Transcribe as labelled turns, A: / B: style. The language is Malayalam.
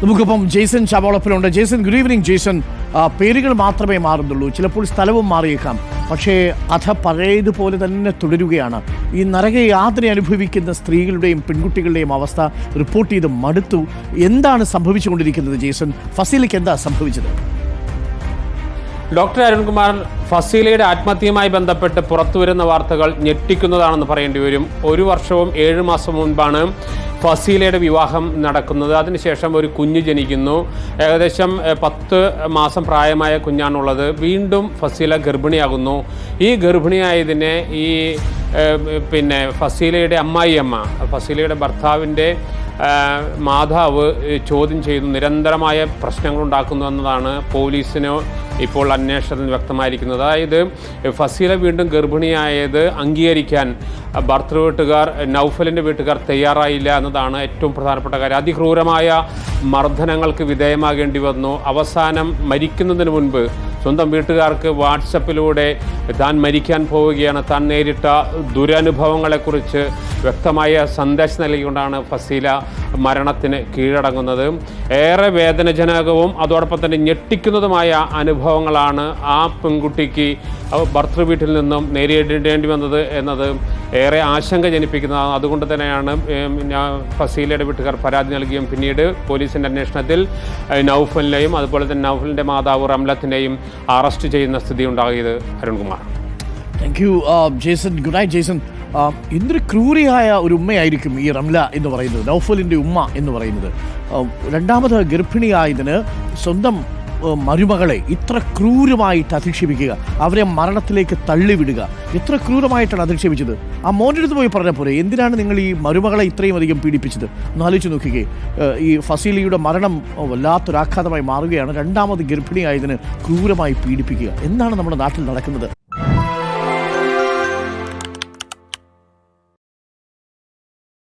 A: നമുക്കിപ്പം ജെയ്സൺ ചാവോളപ്പിലുണ്ട്. Jason, good evening. ജെയ്സൺ, പേരുകൾ മാത്രമേ മാറുന്നുള്ളൂ, ചിലപ്പോൾ സ്ഥലവും മാറിയേക്കാം, പക്ഷേ കഥ പഴയതുപോലെ തന്നെ തുടരുകയാണ്. ഈ നരകയാതന അനുഭവിക്കുന്ന സ്ത്രീകളുടെയും പെൺകുട്ടികളുടെയും അവസ്ഥ റിപ്പോർട്ട് ചെയ്ത് മടുത്തു. എന്താണ് സംഭവിച്ചുകൊണ്ടിരിക്കുന്നത് ജെയ്സൺ? ഫസീലയ്ക്ക് എന്താ സംഭവിച്ചത്?
B: ഡോക്ടർ അരുൺകുമാർ, ഫസീലയുടെ ആത്മഹത്യയുമായി ബന്ധപ്പെട്ട് പുറത്തുവരുന്ന വാർത്തകൾ ഞെട്ടിക്കുന്നതാണെന്ന് പറയേണ്ടി വരും. 1 വർഷവും 7 മാസം മുൻപാണ് ഫസീലയുടെ വിവാഹം നടക്കുന്നത്. അതിനുശേഷം ഒരു കുഞ്ഞ് ജനിക്കുന്നു. ഏകദേശം 10 മാസം പ്രായമായ കുഞ്ഞാണുള്ളത്. വീണ്ടും ഫസീല ഗർഭിണിയാകുന്നു. ഈ ഗർഭിണിയായതിനെ ഫസീലയുടെ അമ്മായിയമ്മ, ഫസീലയുടെ ഭർത്താവിൻ്റെ മാതാവ് ചോദ്യം ചെയ്യുന്നു. നിരന്തരമായ പ്രശ്നങ്ങൾ ഉണ്ടാക്കുന്നു എന്നതാണ് പോലീസിന് ഇപ്പോൾ അന്വേഷണത്തിൽ വ്യക്തമായിരിക്കുന്നത്. അതായത് ഫസീല വീണ്ടും ഗർഭിണിയായത് അംഗീകരിക്കാൻ ഭർത്തൃ വീട്ടുകാർ, നൗഫലിൻ്റെ വീട്ടുകാർ തയ്യാറായില്ല എന്നതാണ് ഏറ്റവും പ്രധാനപ്പെട്ട കാര്യം. അതിക്രൂരമായ മർദ്ദനങ്ങൾക്ക് വിധേയമാകേണ്ടി വന്നു. അവസാനം മരിക്കുന്നതിന് മുൻപ് സ്വന്തം വീട്ടുകാർക്ക് വാട്സപ്പിലൂടെ താൻ മരിക്കാൻ പോവുകയാണ്, താൻ നേരിട്ട ദുരനുഭവങ്ങളെക്കുറിച്ച് വ്യക്തമായ സന്ദേശം നൽകിക്കൊണ്ടാണ് ഫസീല മരണത്തിന് കീഴടങ്ങുന്നത്. ഏറെ വേദനജനകവും അതോടൊപ്പം തന്നെ ഞെട്ടിക്കുന്നതുമായ അനുഭവങ്ങളാണ് ആ പെൺകുട്ടിക്ക് ഭർത്തൃ വീട്ടിൽ നിന്നും നേരിടേണ്ടി വന്നത് എന്നത് ഏറെ ആശങ്ക ജനിപ്പിക്കുന്നതാണ്. അതുകൊണ്ട് തന്നെയാണ് ഫസീലയുടെ വീട്ടുകാർ പരാതി നൽകിയും പിന്നീട് പോലീസിൻ്റെ അന്വേഷണത്തിൽ നൗഫലിനെയും അതുപോലെ തന്നെ നൗഫലിൻ്റെ മാതാവ് റംലത്തിനെയും അറസ്റ്റ് ചെയ്യുന്ന സ്ഥിതി ഉണ്ടാകിയത്. Arunkumar,
A: thank you Jason. Good night Jason. എന്തൊരു ക്രൂരിയായ ഒരു ഉമ്മയായിരിക്കും ഈ റംല എന്ന് പറയുന്നത്, നൗഫലിൻ്റെ ഉമ്മ എന്ന് പറയുന്നത്. രണ്ടാമത് ഗർഭിണിയായതിന് സ്വന്തം മരുമകളെ ഇത്ര ക്രൂരമായിട്ട് അധിക്ഷേപിക്കുക, അവരെ മരണത്തിലേക്ക് തള്ളിവിടുക, എത്ര ക്രൂരമായിട്ടാണ് അധിക്ഷേപിച്ചത്. ആ മോൻ്റെ അടുത്ത് പോയി പറഞ്ഞ പോലെ എന്തിനാണ് നിങ്ങൾ ഈ മരുമകളെ ഇത്രയും അധികം പീഡിപ്പിച്ചത് എന്ന് ആലോചിച്ച് നോക്കിക്കേ. ഈ ഫസീലയുടെ മരണം വല്ലാത്തൊരാഘാതമായി മാറുകയാണ്. രണ്ടാമത് ഗർഭിണിയായതിന് ക്രൂരമായി പീഡിപ്പിക്കുക. എന്താണ് നമ്മുടെ നാട്ടിൽ നടക്കുന്നത്?